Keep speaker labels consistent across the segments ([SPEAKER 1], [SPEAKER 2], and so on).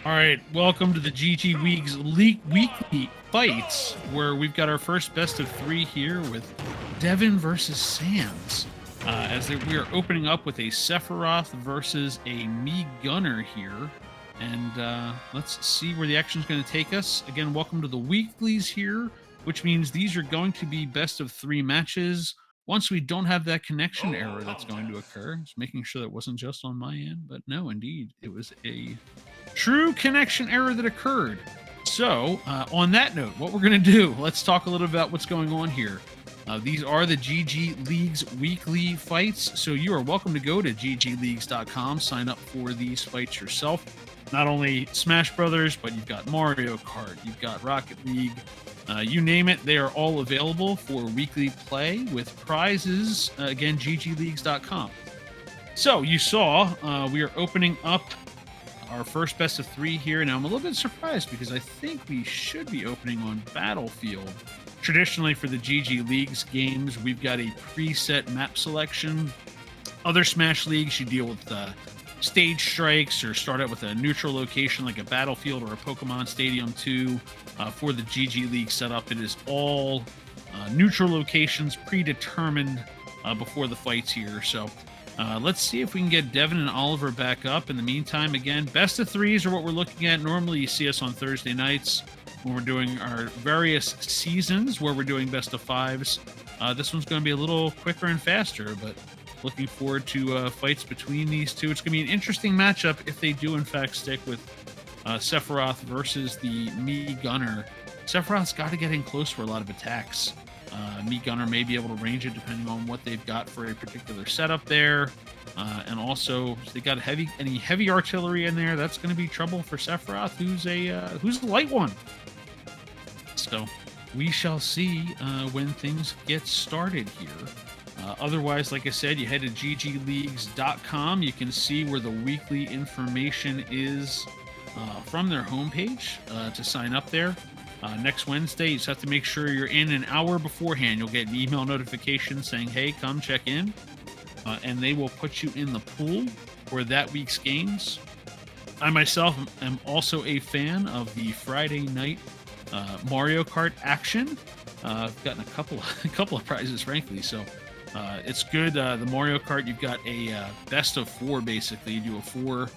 [SPEAKER 1] All right, welcome to the GGLeagues weekly fights, where we've got our first best of three here with Devin versus Sans. We are opening up with a Sephiroth versus a Me Gunner here, and let's see where the action's going to take us. Again, welcome to the weeklies here, which means these are going to be best of three matches. Once we don't have that connection error that's going to occur, just making sure that wasn't just on my end, but no, indeed, it was a true connection error that occurred. So, on that note, what we're going to do, let's talk a little about what's going on here. These are the GGLeagues weekly fights, so you are welcome to go to ggleagues.com, sign up for these fights yourself. Not only Smash Brothers, but you've got Mario Kart, you've got Rocket League, you name it, they are all available for weekly play with prizes. Again, ggleagues.com. So, you saw we are opening up our first best of three here. Now, I'm a little bit surprised because I think we should be opening on Battlefield. Traditionally, for the GGLeagues games, we've got a preset map selection. Other Smash Leagues, you deal with stage strikes or start out with a neutral location like a Battlefield or a Pokemon Stadium 2. For the GGLeague setup, it is all neutral locations predetermined before the fights here. So, let's see if we can get Devin and Oliver back up. In the meantime, again, best of threes are what we're looking at. Normally, you see us on Thursday nights when we're doing our various seasons where we're doing best of fives. This one's going to be a little quicker and faster, but looking forward to fights between these two. It's going to be an interesting matchup if they do, in fact, stick with Sephiroth versus the Me Gunner. Sephiroth's got to get in close for a lot of attacks. Me Gunner may be able to range it depending on what they've got for a particular setup there. And also, if they got any heavy artillery in there, that's going to be trouble for Sephiroth, who's the light one. So we shall see when things get started here. Otherwise, like I said, you head to ggleagues.com. You can see where the weekly information is from their homepage to sign up there. Next Wednesday, you just have to make sure you're in an hour beforehand. You'll get an email notification saying, hey, come check in. And they will put you in the pool for that week's games. I myself am also a fan of the Friday night Mario Kart action. I've gotten a couple of prizes, frankly. So it's good. The Mario Kart, you've got a best of four, basically. You do a four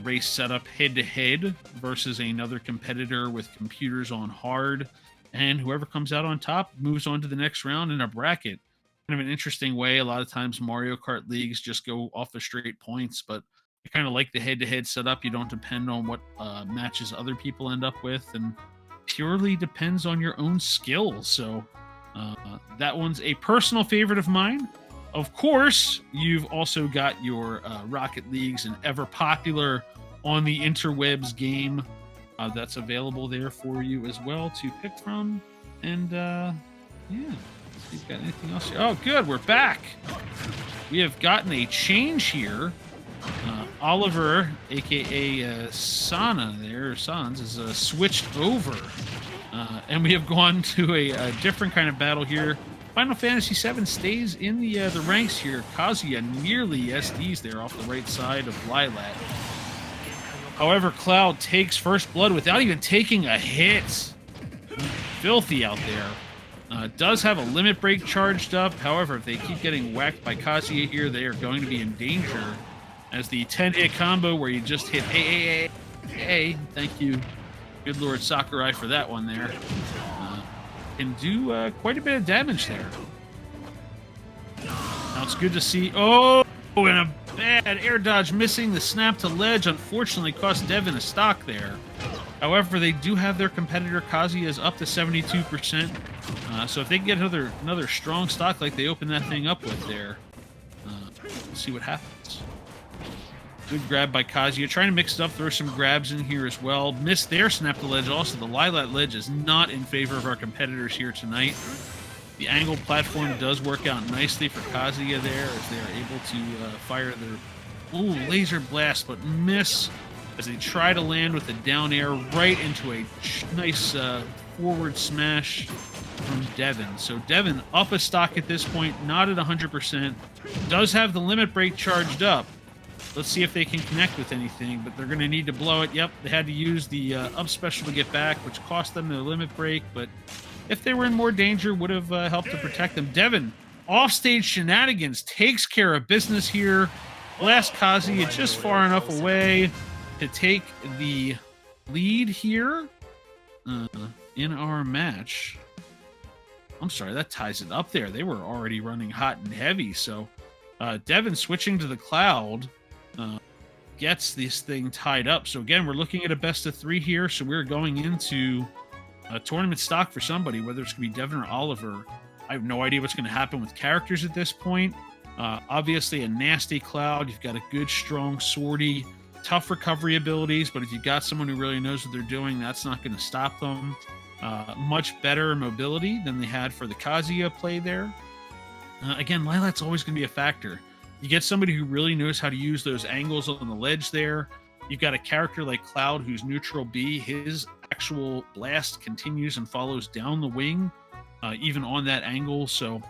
[SPEAKER 1] race setup head-to-head versus another competitor with computers on hard, and whoever comes out on top moves on to the next round in a bracket. Kind of an interesting way. A lot of times Mario Kart leagues just go off the straight points, but I kind of like the head-to-head setup. You don't depend on what matches other people end up with, and purely depends on your own skills. So that one's a personal favorite of mine. Of course, you've also got your Rocket Leagues and ever popular on the interwebs game that's available there for you as well to pick from. And yeah, let's see if we've got anything else here. Oh, good, we're back. We have gotten a change here. Oliver, aka Sana there, Sans, is switched over. And we have gone to a different kind of battle here. Final Fantasy VII stays in the ranks here. Kazuya nearly SDs there off the right side of Lilat. However, Cloud takes first blood without even taking a hit. Filthy out there. Does have a limit break charged up. However, if they keep getting whacked by Kazuya here, they are going to be in danger. As the 10-hit combo where you just hit A. Thank you, good Lord Sakurai, for that one there. Can do quite a bit of damage there. Now it's good to see. Oh, and a bad air dodge missing. The snap to ledge unfortunately cost Devin a stock there. However, they do have their competitor Kazuya is up to 72%. So if they can get another strong stock like they opened that thing up with there, we'll see what happens. Good grab by Kazuya. Trying to mix it up, throw some grabs in here as well. Missed their snap to ledge. Also, the Lilat ledge is not in favor of our competitors here tonight. The angled platform does work out nicely for Kazuya there as they are able to fire their laser blast, but miss as they try to land with the down air right into a nice forward smash from Devin. So Devin up a stock at this point, not at 100%. Does have the limit break charged up. Let's see if they can connect with anything, but they're going to need to blow it. Yep, they had to use the up special to get back, which cost them their limit break, but if they were in more danger, would have helped to protect them. Devin, offstage shenanigans, takes care of business here. Blast Kazuya just far enough away to take the lead here in our match. I'm sorry, that ties it up there. They were already running hot and heavy, so Devin switching to the Cloud gets this thing tied up. So again, we're looking at a best of 3 here, so we're going into a tournament stock for somebody, whether it's going to be Devin or Oliver. I have no idea what's going to happen with characters at this point. Obviously, a nasty Cloud. You've got a good, strong, swordy, tough recovery abilities, but if you've got someone who really knows what they're doing, that's not going to stop them. Much better mobility than they had for the Kazuya play there. Again, Lilat's always going to be a factor. You get somebody who really knows how to use those angles on the ledge there. You've got a character like Cloud who's neutral B. His actual blast continues and follows down the wing, even on that angle. So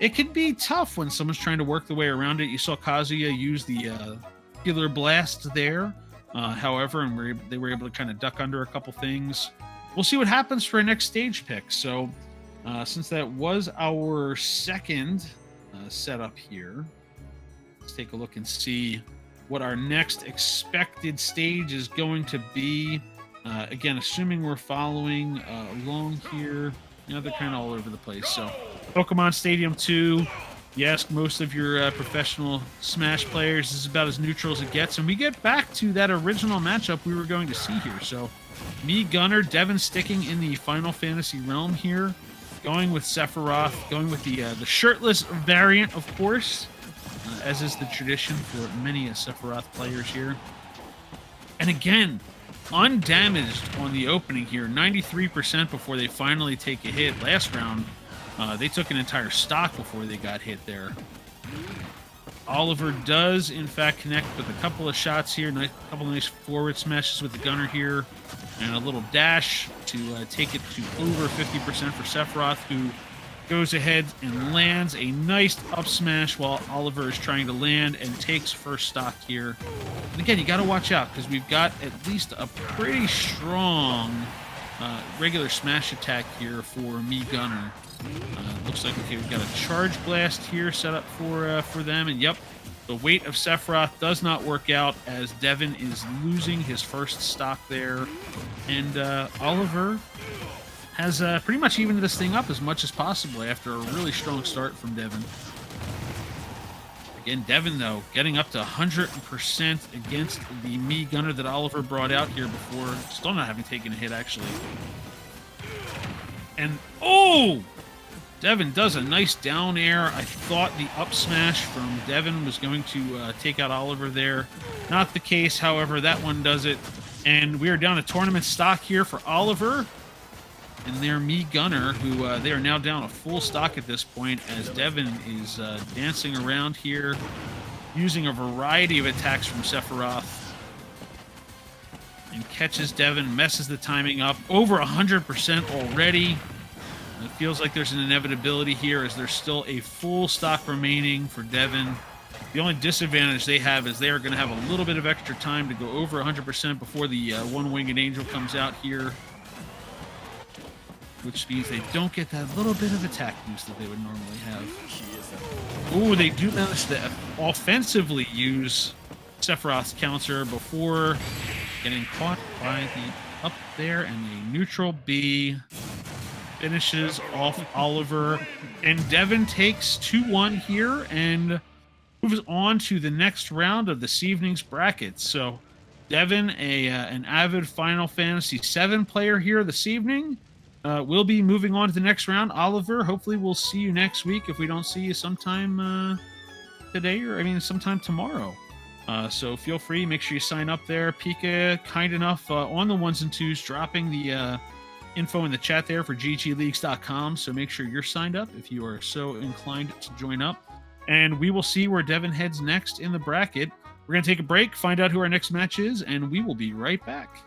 [SPEAKER 1] it can be tough when someone's trying to work the way around it. You saw Kazuya use the killer blast there, however, and they were able to kind of duck under a couple things. We'll see what happens for our next stage pick. So since that was our second setup here, let's take a look and see what our next expected stage is going to be. Again, assuming we're following along here. You know, they're kind of all over the place. So Pokemon Stadium 2, you ask most of your professional Smash players, this is about as neutral as it gets. And we get back to that original matchup we were going to see here. So me, Gunner, Devin sticking in the Final Fantasy realm here. Going with Sephiroth, going with the shirtless variant, of course, as is the tradition for many Sephiroth players here. And again, undamaged on the opening here, 93% before they finally take a hit. Last round, they took an entire stock before they got hit there. Oliver does, in fact, connect with a couple of shots here. A couple of nice forward smashes with the Gunner here. And a little dash to take it to over 50% for Sephiroth, who goes ahead and lands a nice up smash while Oliver is trying to land and takes first stock here. And again, you got to watch out because we've got at least a pretty strong regular smash attack here for me, Gunner. Looks like, okay, we've got a charge blast here set up for them. And yep, the weight of Sephiroth does not work out as Devin is losing his first stock there. And Oliver has pretty much evened this thing up as much as possible after a really strong start from Devin. Again, Devin, though, getting up to 100% against the me Gunner that Oliver brought out here before. Still not having taken a hit, actually. And, oh! Devin does a nice down air. I thought the up smash from Devin was going to take out Oliver there. Not the case, however, that one does it. And we are down to tournament stock here for Oliver and their me Gunner, who they are now down a full stock at this point as Devin is dancing around here, using a variety of attacks from Sephiroth. And catches Devin, messes the timing up. Over 100% already. It feels like there's an inevitability here as there's still a full stock remaining for Devin. The only disadvantage they have is they are going to have a little bit of extra time to go over 100% before the one-winged angel comes out here, which means they don't get that little bit of attack boost that they would normally have. Ooh, they do manage to offensively use Sephiroth's counter before getting caught by the up there, and a neutral B finishes off Oliver, and Devin takes 2-1 here and moves on to the next round of this evening's bracket. So Devin, an avid Final Fantasy VII player here this evening, will be moving on to the next round. Oliver, hopefully we'll see you next week if we don't see you sometime today, or I mean sometime tomorrow. So feel free, make sure you sign up there. Pika, kind enough on the ones and twos, dropping the info in the chat there for GGLeagues.com. So make sure you're signed up if you are so inclined to join up. And we will see where Devin heads next in the bracket. We're going to take a break, find out who our next match is, and we will be right back.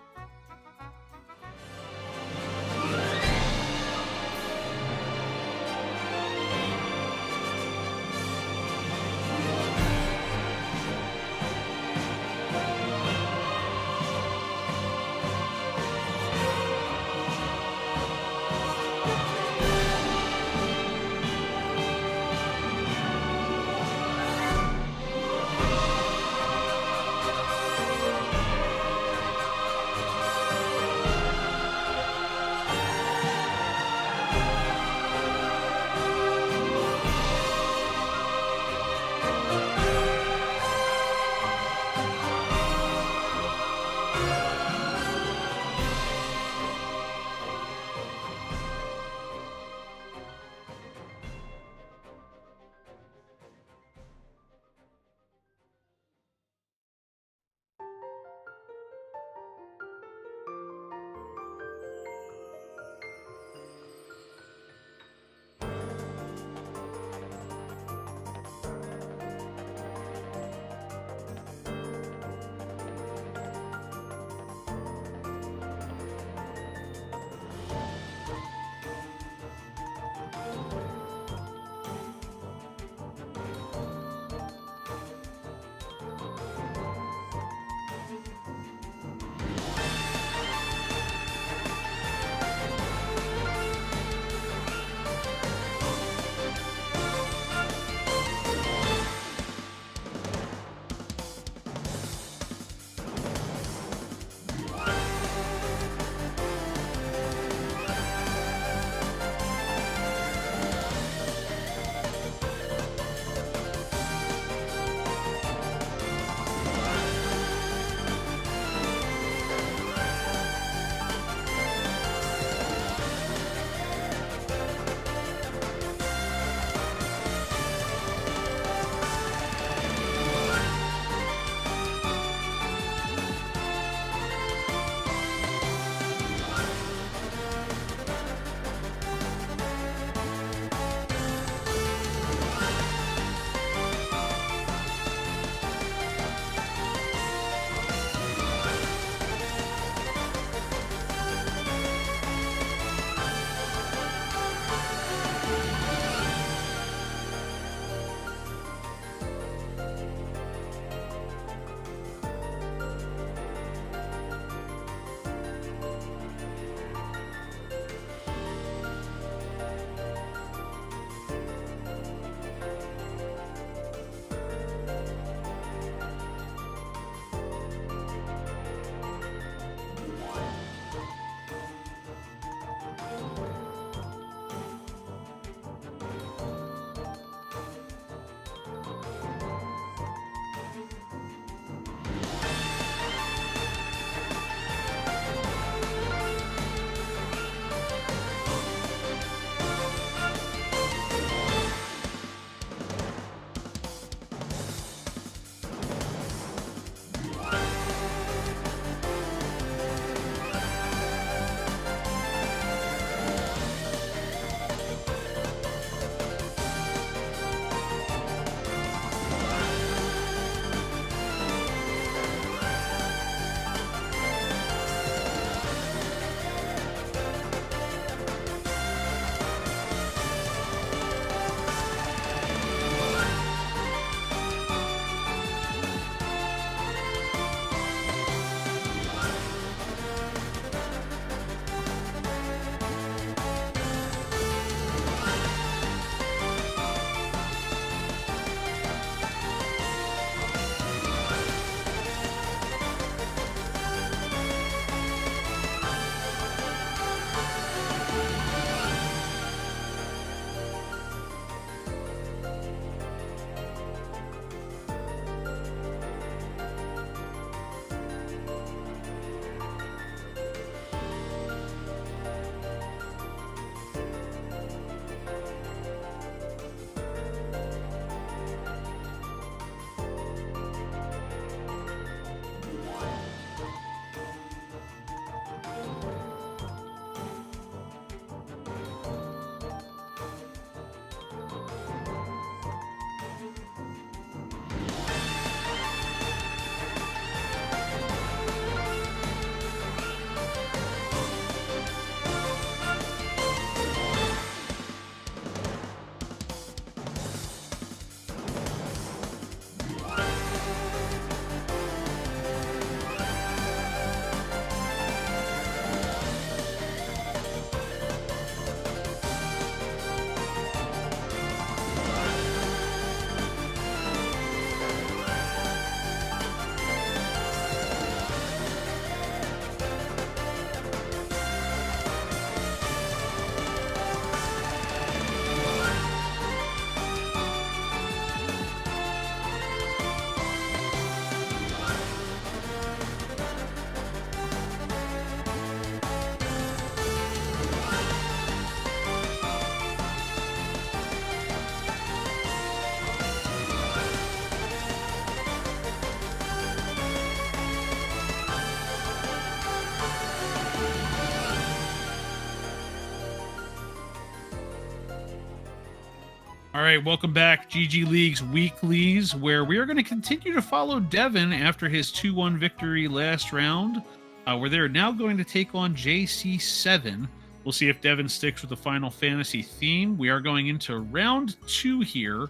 [SPEAKER 1] All right, welcome back, GG Leagues Weeklies, where we are going to continue to follow Devin after his 2-1 victory last round, where they're now going to take on JC7. We'll see if Devin sticks with the Final Fantasy theme. We are going into round 2 here.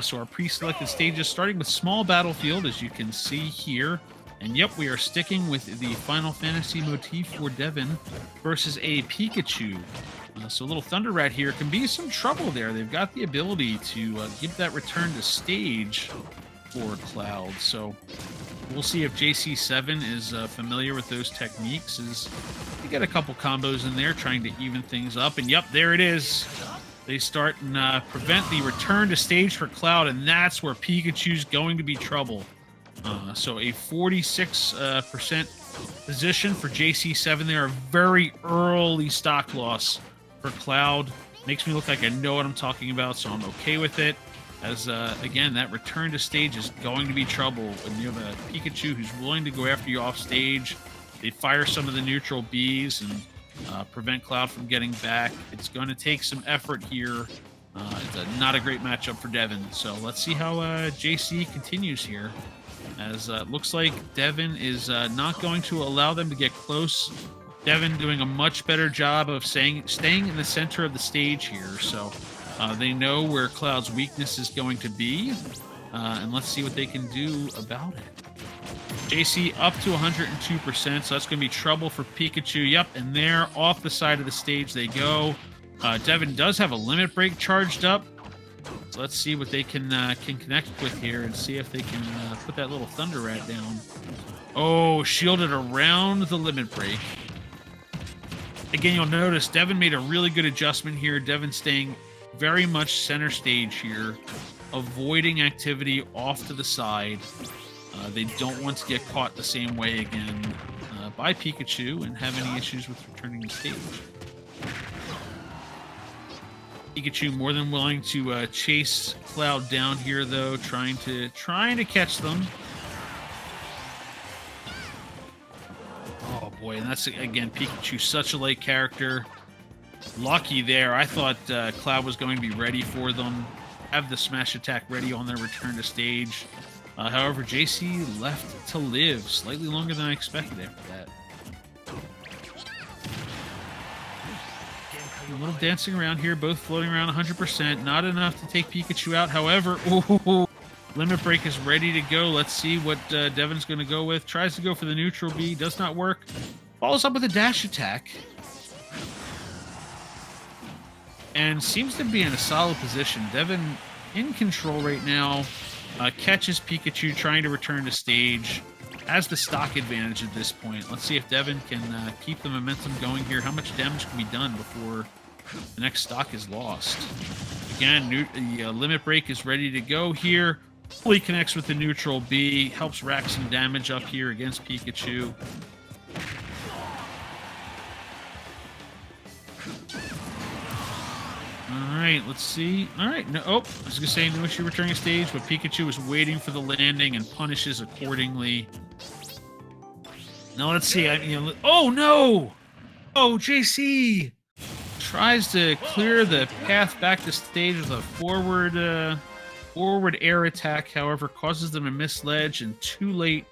[SPEAKER 1] So our pre-selected stages, starting with Small Battlefield, as you can see here. And yep, we are sticking with the Final Fantasy motif for Devin versus a Pikachu. So a little Thunder Rat here can be some trouble there. They've got the ability to give that return to stage for Cloud. So we'll see if JC7 is familiar with those techniques. As they get a couple combos in there trying to even things up. And yep, there it is. They start and prevent the return to stage for Cloud, and that's where Pikachu's going to be trouble. So a 46% position for JC7 there. A very early stock loss for Cloud. Makes me look like I know what I'm talking about, so I'm okay with it. As, again, that return to stage is going to be trouble when you have a Pikachu who's willing to go after you off stage. They fire some of the neutral Bs and prevent Cloud from getting back. It's going to take some effort here. It's not a great matchup for Devin. So let's see how JC continues here. As it looks like Devin is not going to allow them to get close. Devin doing a much better job of staying in the center of the stage here. So they know where Cloud's weakness is going to be. And let's see what they can do about it. JC up to 102%, so that's going to be trouble for Pikachu. Yep, and there, off the side of the stage they go. Devin does have a limit break charged up. So let's see what they can connect with here and see if they can put that little Thunder Rat down. Oh, shielded around the limit break. Again, you'll notice Devin made a really good adjustment here. Devin staying very much center stage here, avoiding activity off to the side. They don't want to get caught the same way again by Pikachu and have any issues with returning to stage. Pikachu more than willing to chase Cloud down here, though, trying to catch them. Oh boy, and that's again Pikachu, such a late character. Lucky there. I thought Cloud was going to be ready for them. Have the smash attack ready on their return to stage. However, JC left to live slightly longer than I expected after that. A little dancing around here, both floating around 100%. Not enough to take Pikachu out. However, ooh, limit break is ready to go. Let's see what Devin's going to go with. Tries to go for the neutral B. Does not work. Follows up with a dash attack. And seems to be in a solid position. Devin in control right now. Catches Pikachu trying to return to stage. Has the stock advantage at this point. Let's see if Devin can keep the momentum going here. How much damage can be done before the next stock is lost? Again, the limit break is ready to go here. Fully connects with the neutral B. Helps rack some damage up here against Pikachu. All right, let's see. All right, no, I was going to say no issue returning stage, but Pikachu is waiting for the landing and punishes accordingly. Now let's see. Oh no! Oh, JC tries to clear the path back to stage with a forward air attack. However, causes them to miss ledge and too late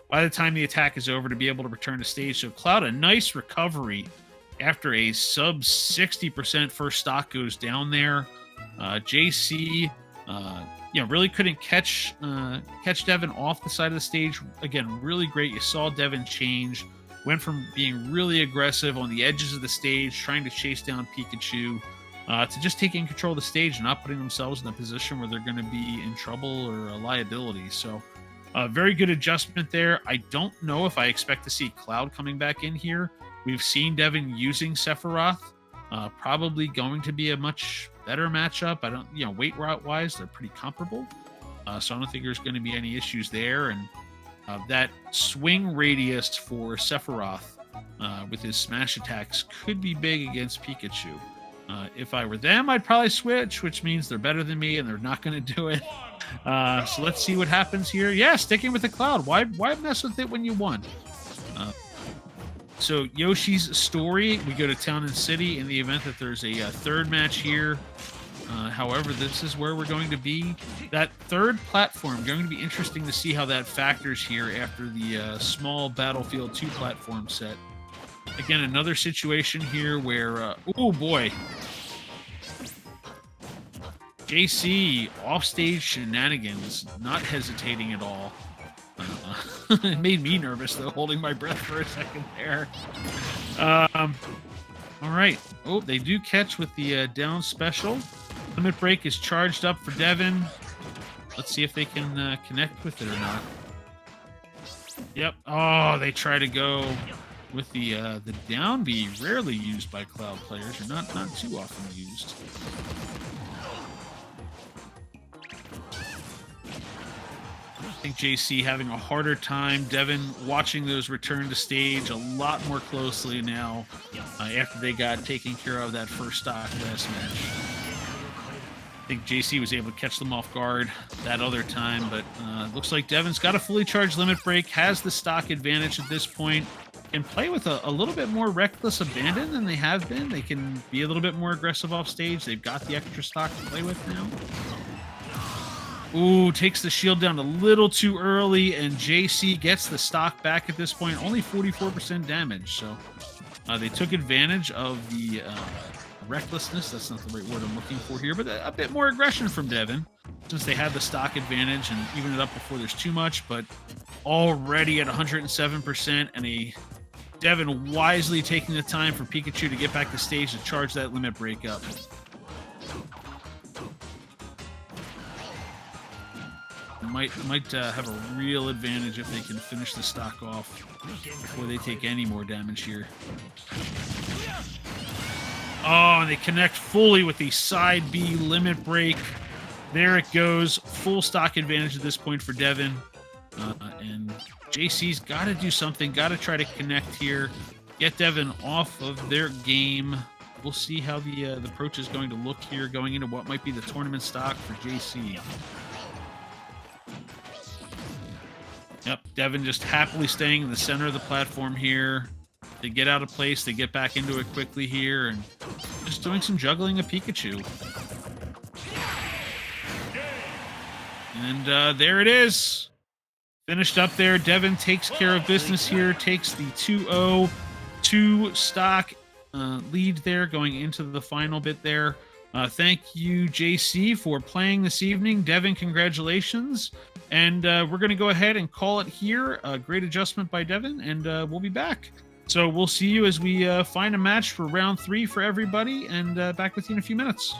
[SPEAKER 1] by the time the attack is over to be able to return to stage. So Cloud, a nice recovery. After a sub 60% first stock goes down there, JC, really couldn't catch Devin off the side of the stage. Again, really great. You saw Devin change, went from being really aggressive on the edges of the stage, trying to chase down Pikachu, to just taking control of the stage and not putting themselves in a position where they're going to be in trouble or a liability. So, very good adjustment there. I don't know if I expect to see Cloud coming back in here. We've seen Devin using Sephiroth. Probably going to be a much better matchup. I don't, weight-wise, they're pretty comparable. So I don't think there's going to be any issues there. And that swing radius for Sephiroth with his smash attacks could be big against Pikachu. If I were them, I'd probably switch, which means they're better than me and they're not going to do it. So let's see what happens here. Yeah, sticking with the Cloud. Why mess with it when you won? So Yoshi's story, we go to Town and City in the event that there's a third match here. However, this is where we're going to be. That third platform, going to be interesting to see how that factors here after the small Battlefield 2 platform set. Again, another situation here where, oh boy, JC offstage shenanigans, not hesitating at all. It made me nervous though, holding my breath for a second there. All right. Oh, they do catch with the down special. Limit break is charged up for Devin. Let's see if they can connect with it or not. Yep. Oh, they try to go with the down B, rarely used by Cloud players, or not too often used. I think JC having a harder time. Devin watching those return to stage a lot more closely now after they got taken care of that first stock last match. I think JC was able to catch them off guard that other time, but looks like Devin's got a fully charged limit break, has the stock advantage at this point, can play with a little bit more reckless abandon than they have been. They can be a little bit more aggressive off stage. They've got the extra stock to play with now. Ooh, takes the shield down a little too early, and JC gets the stock back at this point. Only 44% damage, so they took advantage of the recklessness. That's not the right word I'm looking for here, but a bit more aggression from Devin, since they had the stock advantage and even it up before there's too much, but already at 107%, and Devin wisely taking the time for Pikachu to get back to stage to charge that limit break up. Might have a real advantage if they can finish the stock off before they take any more damage here. Oh, and they connect fully with the side B limit break. There it goes. Full stock advantage at this point for Devin. And JC's got to do something. Got to try to connect here. Get Devin off of their game. We'll see how the approach is going to look here going into what might be the tournament stock for JC. Yep, Devin just happily staying in the center of the platform here. They get out of place, they get back into it quickly here, and just doing some juggling of Pikachu. And there it is. Finished up there. Devin takes care of business here, takes the 2-0 2 stock lead there going into the final bit there. Thank you, JC, for playing this evening. Devin, congratulations. And we're going to go ahead and call it here. Great adjustment by Devin, and we'll be back. So we'll see you as we find a match for round 3 for everybody, and back with you in a few minutes.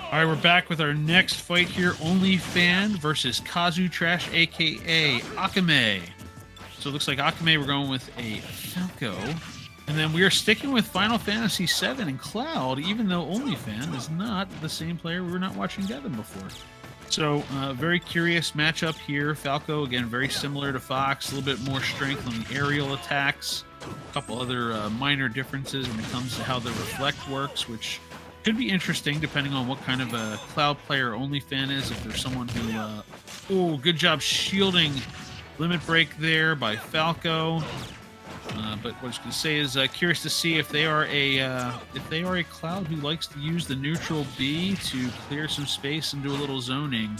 [SPEAKER 1] All right, we're back with our next fight here. OnlyFan versus Kazu Trash, a.k.a. Akame. So it looks like Akame, we're going with a Falco. And then we are sticking with Final Fantasy VII and Cloud, even though OnlyFan is not the same player. We were not watching Devin before. So very curious matchup here. Falco, again, very similar to Fox. A little bit more strength on the aerial attacks. A couple other minor differences when it comes to how the reflect works, which could be interesting depending on what kind of a Cloud player OnlyFan is. If there's someone who, oh, good job shielding Limit Break there by Falco. But what I was going to say is curious to see if they are a Cloud who likes to use the neutral B to clear some space and do a little zoning.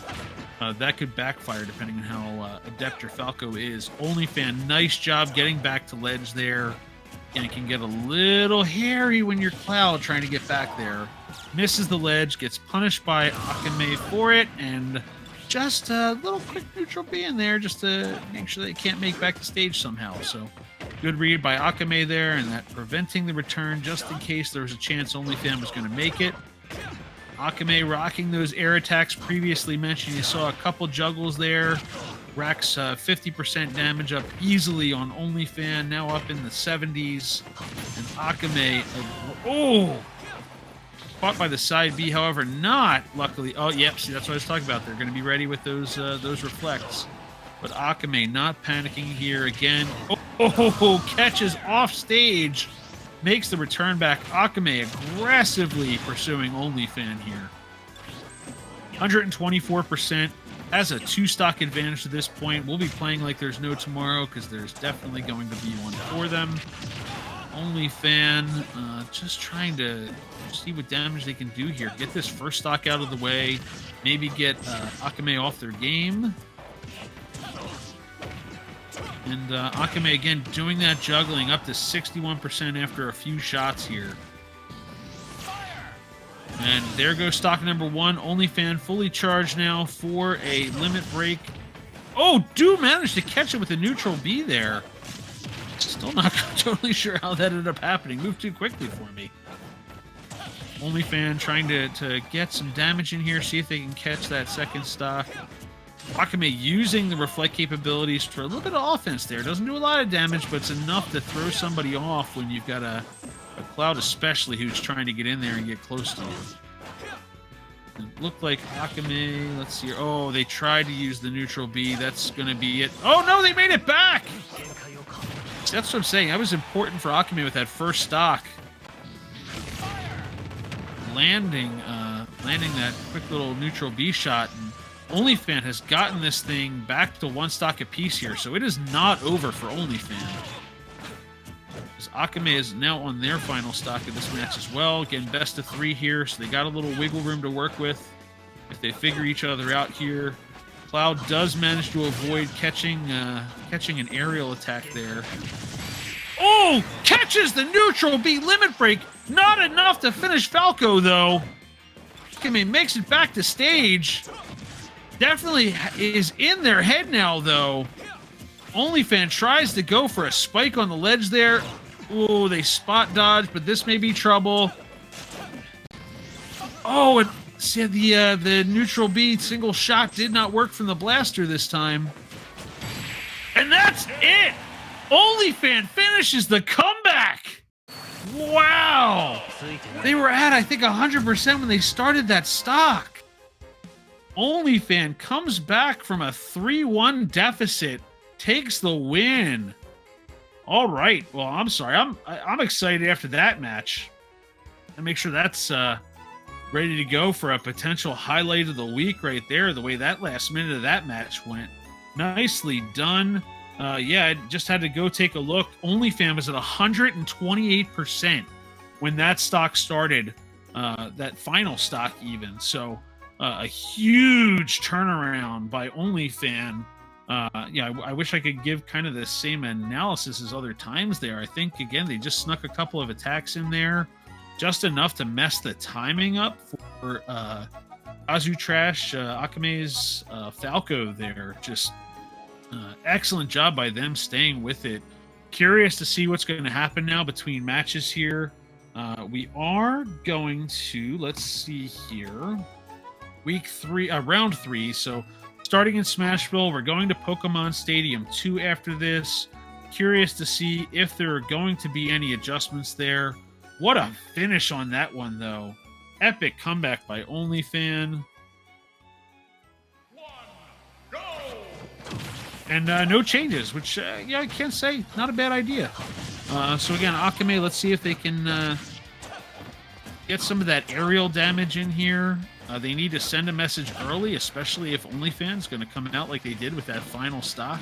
[SPEAKER 1] That could backfire depending on how adept your Falco is. OnlyFan, nice job getting back to ledge there. And it can get a little hairy when you're Cloud trying to get back there. Misses the ledge, gets punished by Akame for it, and just a little quick neutral B in there just to make sure they can't make back the stage somehow. So good read by Akame there, and that preventing the return just in case there was a chance OnlyFan was going to make it. Akame rocking those air attacks previously mentioned. You saw a couple juggles there. Racks 50% damage up easily on OnlyFan, now up in the 70s. And Akame, oh! Caught by the side B, however, not luckily. Oh, yep, see, that's what I was talking about. They're going to be ready with those reflects. But Akame not panicking here again. Oh, catches off stage. Makes the return back. Akame aggressively pursuing OnlyFan here. 124%. Has a 2-stock advantage to this point. We'll be playing like there's no tomorrow because there's definitely going to be one for them. OnlyFan just trying to see what damage they can do here. Get this first stock out of the way. Maybe get Akame off their game. And Akame, again, doing that juggling up to 61% after a few shots here. And there goes stock number one. OnlyFan fully charged now for a limit break. Oh, do manage to catch it with a neutral B there. Still not totally sure how that ended up happening. Moved too quickly for me. OnlyFan trying to get some damage in here, see if they can catch that second stock. Akame using the reflect capabilities for a little bit of offense there. Doesn't do a lot of damage, but it's enough to throw somebody off when you've got a Cloud especially who's trying to get in there and get close to you. It looked like Akame, let's see. Oh, they tried to use the neutral B. That's going to be it. Oh, no, they made it back! That's what I'm saying. That was important for Akame with that first stock. Landing that quick little neutral B shot. And OnlyFan has gotten this thing back to one stock apiece here, so it is not over for OnlyFan. Akame is now on their final stock of this match as well. Again, best of 3 here, so they got a little wiggle room to work with if they figure each other out here. Cloud does manage to avoid catching an aerial attack there. Oh! Catches the neutral B limit break! Not enough to finish Falco, though. Akame makes it back to stage. Definitely is in their head now, though. OnlyFan tries to go for a spike on the ledge there. Oh, they spot dodge, but this may be trouble. Oh, See, the neutral B single shot did not work from the blaster this time. And that's it! OnlyFan finishes the comeback! Wow! They were at, I think, 100% when they started that stock. OnlyFan comes back from a 3-1 deficit, takes the win. All right. Well, I'm sorry. I'm excited after that match. And make sure that's ready to go for a potential highlight of the week right there. The way that last minute of that match went. Nicely done. Yeah, I just had to go take a look. OnlyFan was at 128% when that stock started, that final stock even. So a huge turnaround by OnlyFan. Yeah, I wish I could give kind of the same analysis as other times there. I think, again, they just snuck a couple of attacks in there, just enough to mess the timing up for Kazu Trash, Akame's Falco there. Just excellent job by them staying with it. Curious to see what's going to happen now between matches here. We are going to, let's see here, round 3. So starting in Smashville, we're going to Pokemon Stadium 2 after this. Curious to see if there are going to be any adjustments there. What a finish on that one, though. Epic comeback by OnlyFan. And no changes, which, yeah, I can't say. Not a bad idea. So, again, Akame, let's see if they can get some of that aerial damage in here. They need to send a message early, especially if OnlyFan's going to come out like they did with that final stock.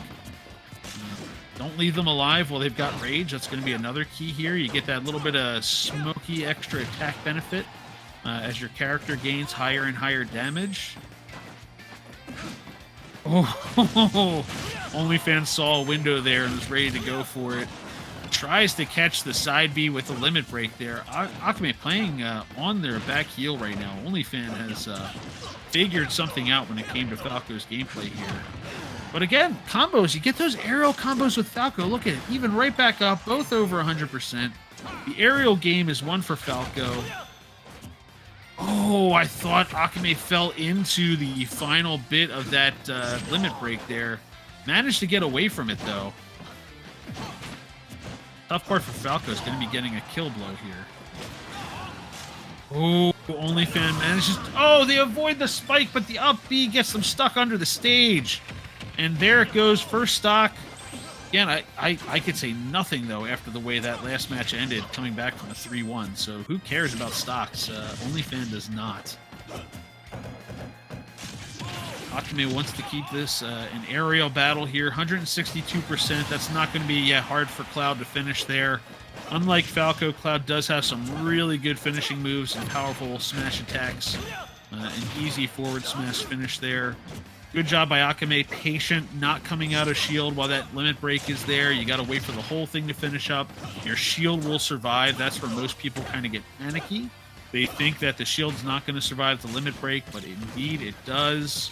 [SPEAKER 1] Don't leave them alive while they've got rage. That's going to be another key here. You get that little bit of smoky extra attack benefit as your character gains higher and higher damage. Oh, OnlyFan saw a window there and was ready to go for it. Tries to catch the side B with the limit break there. Akame playing on their back heel right now. OnlyFan has figured something out when it came to Falco's gameplay here. But again, combos. You get those aerial combos with Falco. Look at it. Even right back up. Both over 100%. The aerial game is one for Falco. Oh, I thought Akame fell into the final bit of that limit break there. Managed to get away from it, though. Tough part for Falco is going to be getting a kill blow here. Oh, OnlyFan manages... Oh, they avoid the spike, but the up B gets them stuck under the stage. And there it goes, first stock. Again, I could say nothing, though, after the way that last match ended, coming back from a 3-1. So who cares about stocks? OnlyFan does not. Akame wants to keep this an aerial battle here. 162%. That's not going to be hard for Cloud to finish there. Unlike Falco, Cloud does have some really good finishing moves and powerful smash attacks. An easy forward smash finish there. Good job by Akame. Patient, not coming out of shield while that limit break is there. You got to wait for the whole thing to finish up. Your shield will survive. That's where most people kind of get panicky. They think that the shield's not going to survive the limit break, but indeed it does.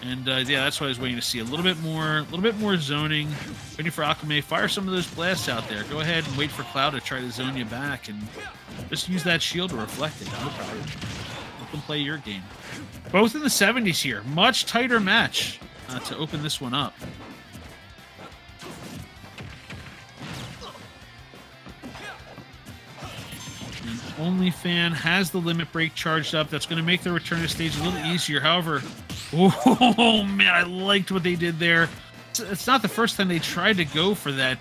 [SPEAKER 1] And yeah, that's what I was waiting to see. A little bit more zoning. Waiting for Akame. Fire some of those blasts out there. Go ahead and wait for Cloud to try to zone you back, and just use that shield to reflect it. No problem. Let them play your game. Both in the 70s here. Much tighter match to open this one up. And OnlyFan has the limit break charged up. That's going to make the return to stage a little easier. However, oh man, I liked what they did there. It's not the first time they tried to go for that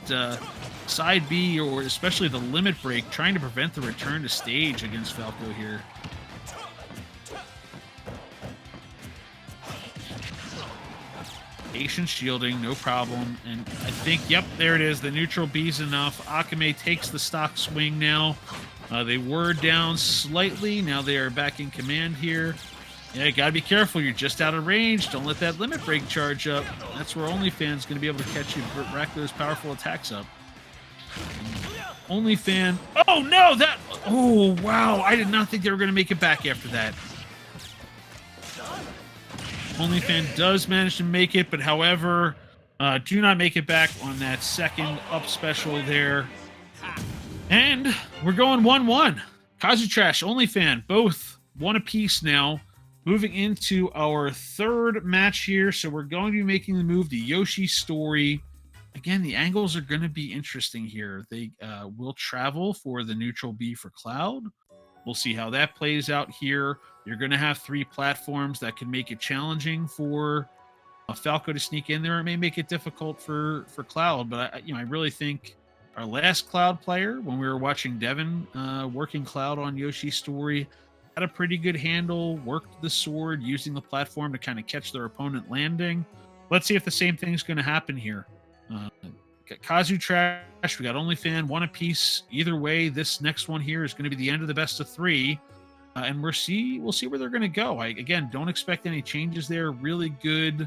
[SPEAKER 1] side B, or especially the limit break, trying to prevent the return to stage against Falco here. Patient shielding, no problem. And I think, yep, there it is. The neutral B's enough. Akame takes the stock swing now. They were down slightly. Now they are back in command here. Yeah, you gotta be careful. You're just out of range. Don't let that limit break charge up. That's where OnlyFan's gonna be able to catch you, rack those powerful attacks up. OnlyFan. Oh no! Oh wow! I did not think they were gonna make it back after that. OnlyFan does manage to make it, but however, do not make it back on that second up special there. And we're going 1-1. Kazu Trash, OnlyFan, both one apiece now. Moving into our third match here. So we're going to be making the move to Yoshi's Story. Again, the angles are going to be interesting here. They will travel for the neutral B for Cloud. We'll see how that plays out here. You're going to have 3 platforms that can make it challenging for Falco to sneak in there. It may make it difficult for Cloud, but I really think our last Cloud player, when we were watching Devin working Cloud on Yoshi's Story, had a pretty good handle, worked the sword, using the platform to kind of catch their opponent landing. Let's see if the same thing's going to happen here. Got Kazu Trash, we got OnlyFan, one apiece. Either way, this next one here is going to be the end of the best of 3. And we'll see where they're going to go. Again, don't expect any changes there. Really good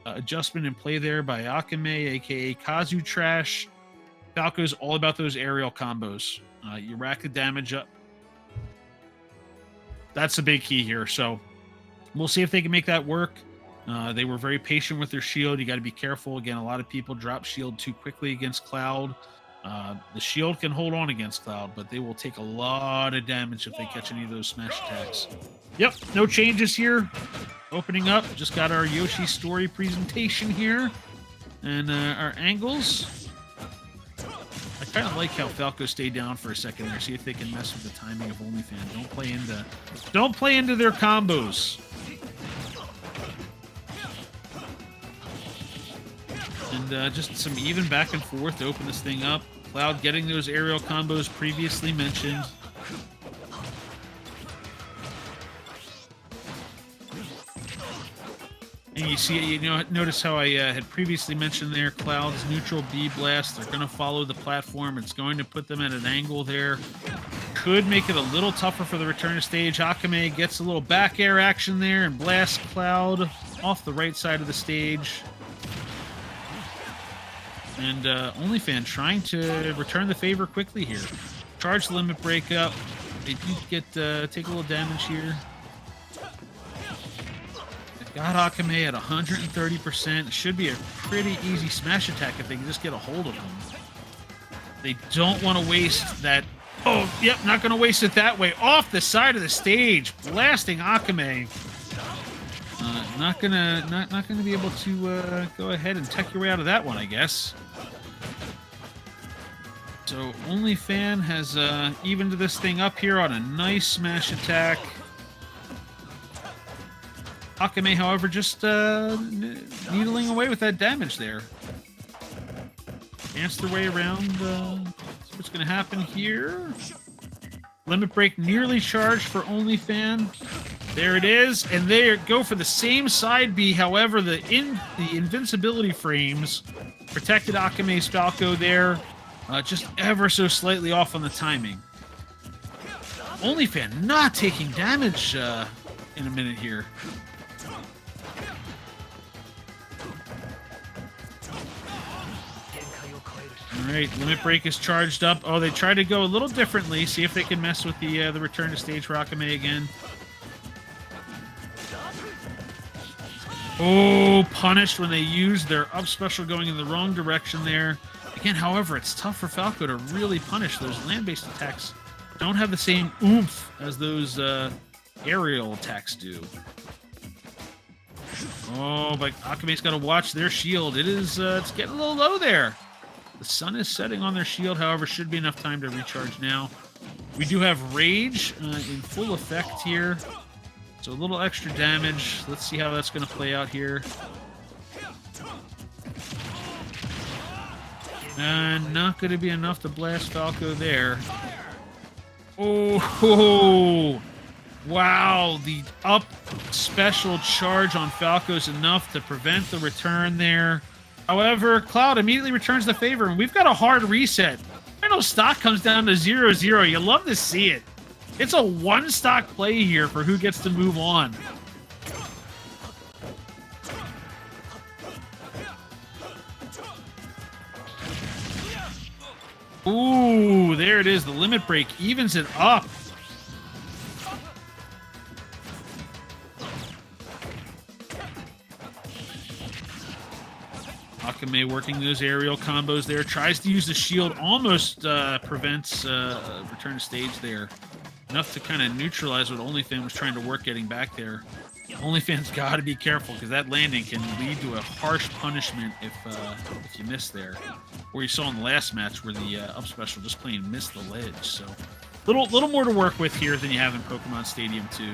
[SPEAKER 1] adjustment in play there by Akame, aka Kazu Trash. Falco's all about those aerial combos. You rack the damage up. That's the big key here. So we'll see if they can make that work. They were very patient with their shield. You got to be careful. Again, a lot of people drop shield too quickly against Cloud. The shield can hold on against Cloud, but they will take a lot of damage if they catch any of those smash attacks. Yep, no changes here. Opening up, just got our Yoshi Story presentation here. And our angles. I kind of like how Falco stayed down for a second there. See if they can mess with the timing of OnlyFan. Don't play into their combos. And just some even back and forth to open this thing up. Cloud getting those aerial combos previously mentioned. And you see, notice how I had previously mentioned there, Cloud's neutral B blast. They're going to follow the platform. It's going to put them at an angle there. Could make it a little tougher for the return to stage. Akame gets a little back air action there and blasts Cloud off the right side of the stage. And OnlyFan trying to return the favor quickly here. Charge the limit break up. They do take a little damage here. Got Akame at 130%. Should be a pretty easy smash attack if they can just get a hold of him. They don't want to waste that. Oh, yep, not going to waste it that way. Off the side of the stage, blasting Akame. Not gonna be able to go ahead and tech your way out of that one, I guess. So OnlyFan has evened this thing up here on a nice smash attack. Akame, however, just needling away with that damage there. Dance their way around. See what's going to happen here. Limit break nearly charged for OnlyFan. There it is, and they go for the same side B. However, the invincibility frames protected Akame's Falco there, just ever so slightly off on the timing. OnlyFan not taking damage in a minute here. All right, limit break is charged up. Oh, they try to go a little differently. See if they can mess with the return to stage for Akame again. Oh, punished when they use their up special going in the wrong direction there. Again, however, it's tough for Falco to really punish. Those land-based attacks don't have the same oomph as those aerial attacks do. Oh, but Akame's got to watch their shield. It's getting a little low there. The sun is setting on their shield, however, should be enough time to recharge now. We do have Rage in full effect here. So a little extra damage. Let's see how that's going to play out here. And not going to be enough to blast Falco there. Oh, wow. The up special charge on Falco is enough to prevent the return there. However, Cloud immediately returns the favor, and we've got a hard reset. Final stock comes down to 0-0. You love to see it. It's a one-stock play here for who gets to move on. Ooh, there it is. The limit break evens it up. Akame working those aerial combos there. Tries to use the shield. Almost prevents return to stage there. Enough to kind of neutralize what OnlyFan was trying to work getting back there. OnlyFans got to be careful because that landing can lead to a harsh punishment if you miss there. Or you saw in the last match where the up special just plain missed the ledge. So little more to work with here than you have in Pokemon Stadium 2.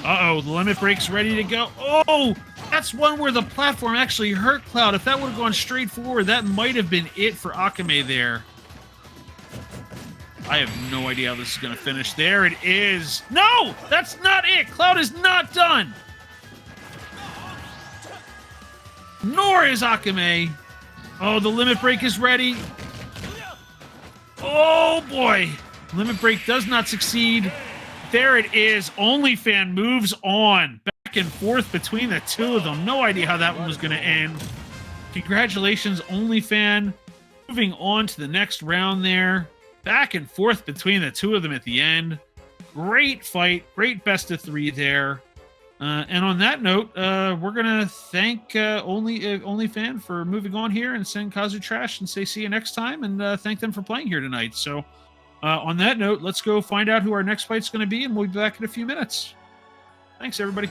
[SPEAKER 1] Uh-oh, the limit break's ready to go. Oh, that's one where the platform actually hurt Cloud. If that would have gone straight forward, that might have been it for Akame there. I have no idea how this is going to finish. There it is. No, that's not it. Cloud is not done. Nor is Akame. Oh, the limit break is ready. Oh, boy. Limit break does not succeed. There it is. OnlyFan moves on. Back and forth between the two of them. No idea how that one was going to end. Congratulations, OnlyFan. Moving on to the next round there. Back and forth between the two of them at the end. Great fight. Great best of 3 there. And on that note, we're going to thank OnlyFan for moving on here and send Kazu trash and say see you next time and thank them for playing here tonight. So on that note, let's go find out who our next fight's going to be, and we'll be back in a few minutes. Thanks, everybody.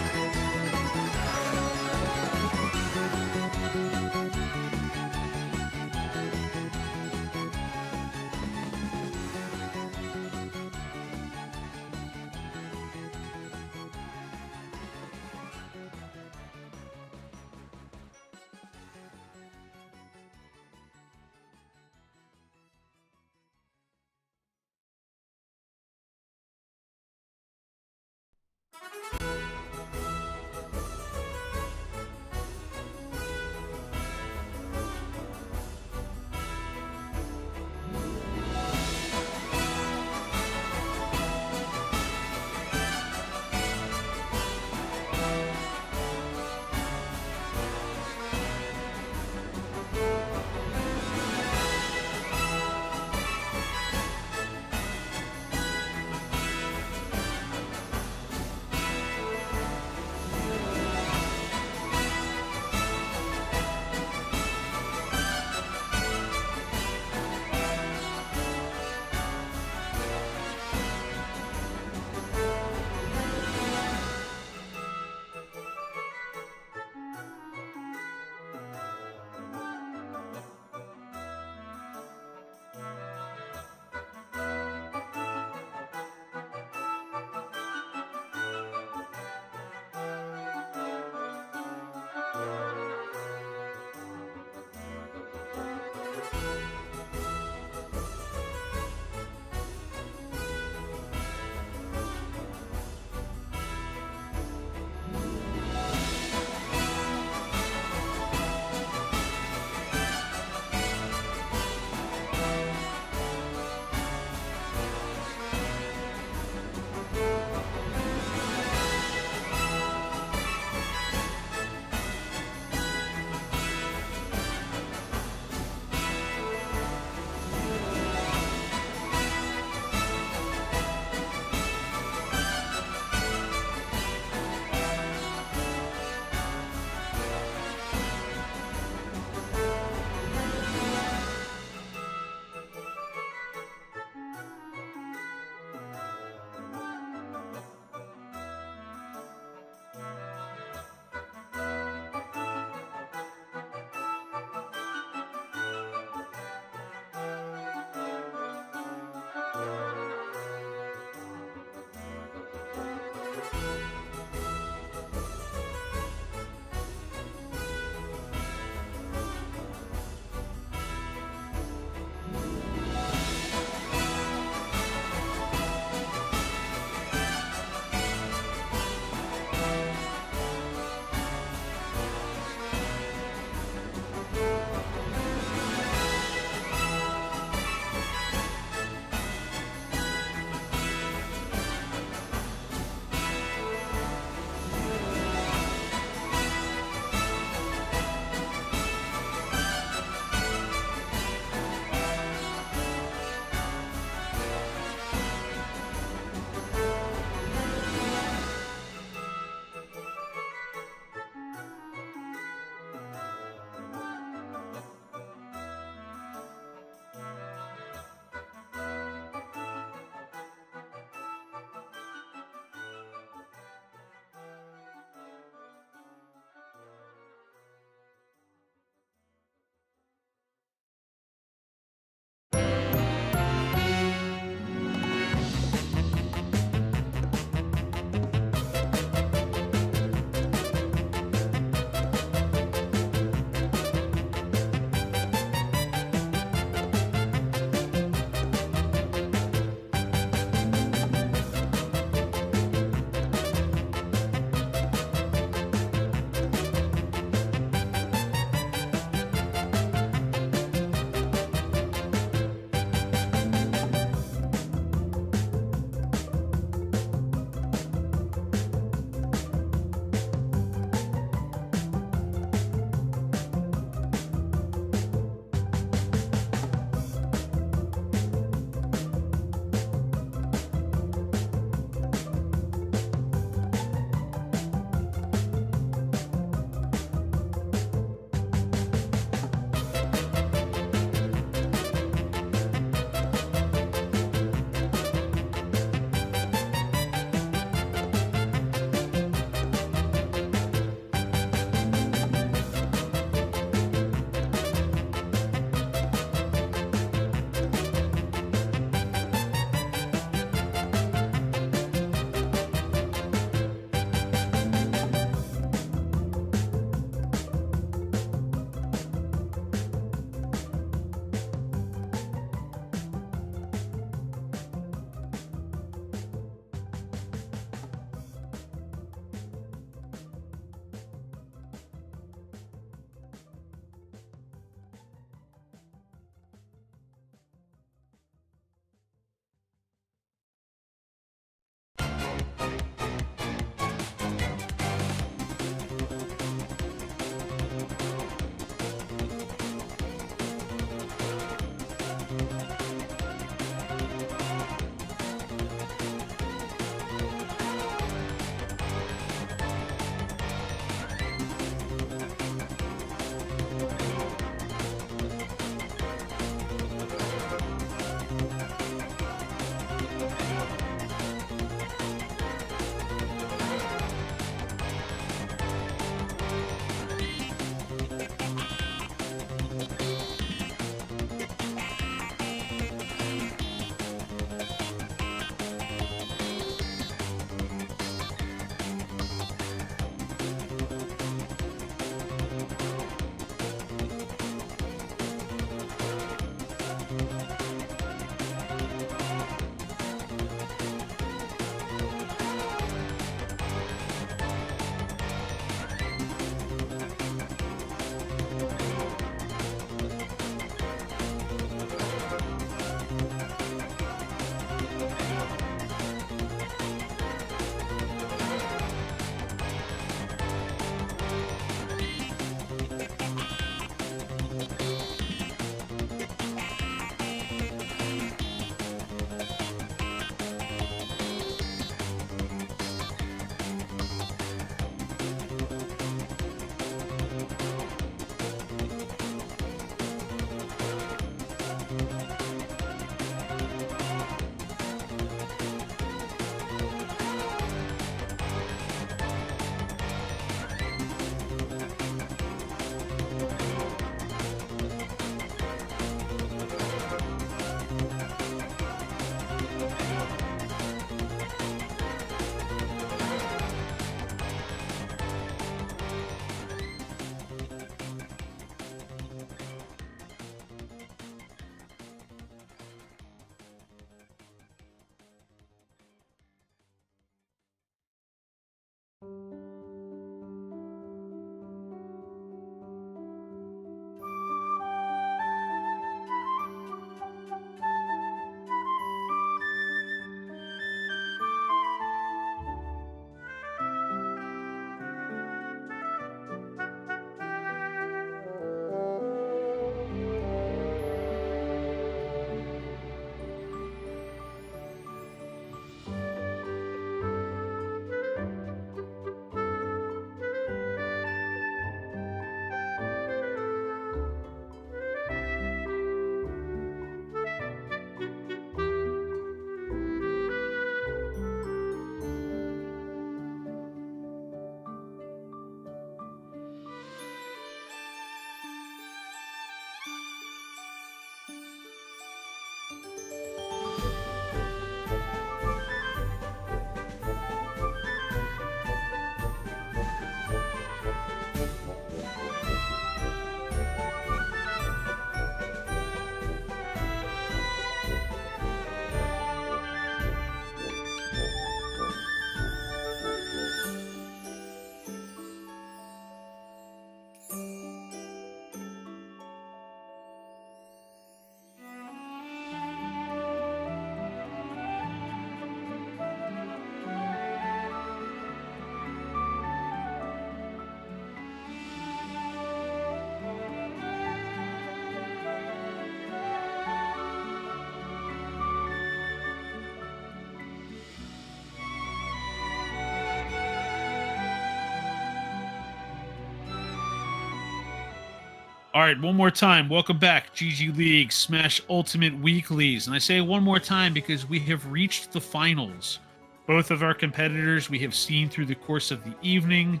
[SPEAKER 1] right, one more time. Welcome back, GG Leagues Smash Ultimate Weeklies. And I say one more time because we have reached the finals. Both of our competitors we have seen through the course of the evening.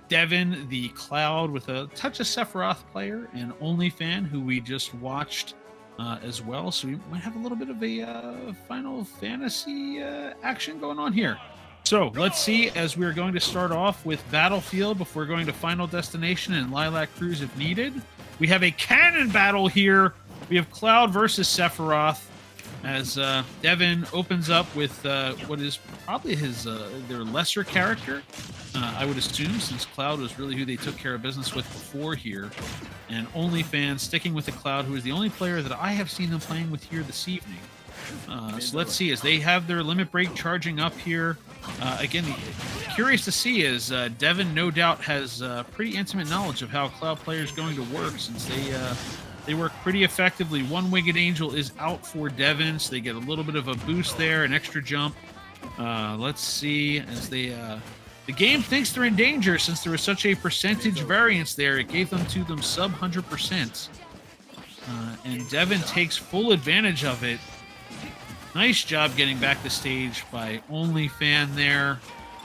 [SPEAKER 1] Devin, the Cloud, with a touch of Sephiroth player, and OnlyFan, who we just watched as well. So we might have a little bit of a Final Fantasy action going on here. So let's see, as we're going to start off with Battlefield before going to Final Destination and Lilac Cruise if needed. We have a cannon battle here. We have Cloud versus Sephiroth, as Devin opens up with what is probably his their lesser character, I would assume, since Cloud was really who they took care of business with before here. And OnlyFans sticking with the Cloud, who is the only player that I have seen them playing with here this evening. So let's see, as they have their limit break charging up here. Again, curious to see, as Devin no doubt has pretty intimate knowledge of how Cloud player is going to work, since they work pretty effectively. One Winged Angel is out for Devin, so they get a little bit of a boost there, an extra jump. Let's see, as they the game thinks they're in danger, since there was such a percentage variance there. It gave them to them sub 100%. And Devin takes full advantage of it. Nice job getting back to stage by OnlyFan there.